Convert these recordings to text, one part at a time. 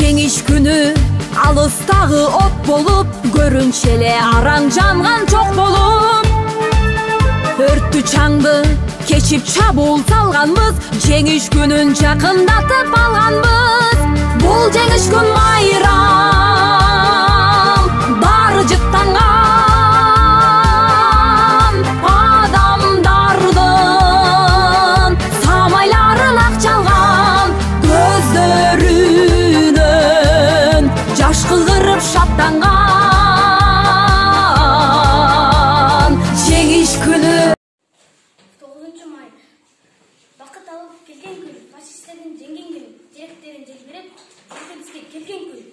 Жеңиш күнү алыстагы от болуп, көрүнчү эле араң жанган жок болуп. Өрттү чаңды кечип чабуул салганбыз, жеңиш күнүн жакындатып алганбыз. Бул жеңиш күн майрам, баары жыттанган адамдардын самайларын ак чалган, көздөрүнөн жаш кыгырып шаттанган. Жеңиш күнү 9 май бакыт алып келген күн, фашисттердин жеңген күн, жүректерин желбиреп, бизге келген күн.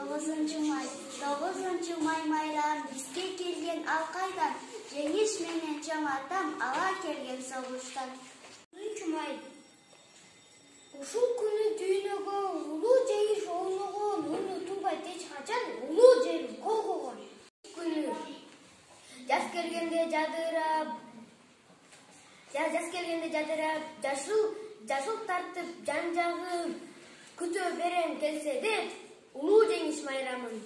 9 май майрам бизге келген ал кайдан, жеңиш менен чоң атам ала келген согуштан. 9 май ушул күнү дүйнөгө улуу жеңиш ойногон, унутулбайт эч качан улуу жерим койгон күнү. Жаз келгенде жадырап, жашыл тартып жан жагым күтө берем келсе деп, улуу жеңиш майрамын.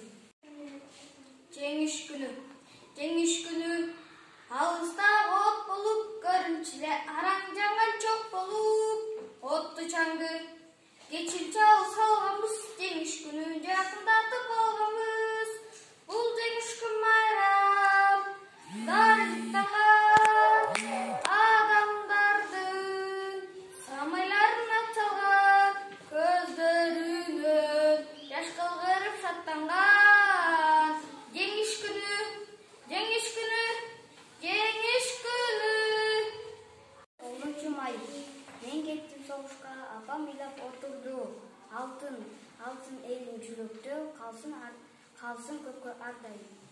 Жеңиш күнү алыста от болуп, көрүнчү эле араң жанган чок болуп. Отту чаңды кечип салганбыз, жеңиш күнү жакындатып алганбыз. Бул жеңиш күн майрам, баары жыттанган адамдардын самайларын ак чалган, көздөрүнөн жаш кылгырып шаттанган. Жеңиш күнү 9 май мен кеттим согушка, апам ыйлап отурду. Алтын элиң жүрөктө калсын көккө ар дайым.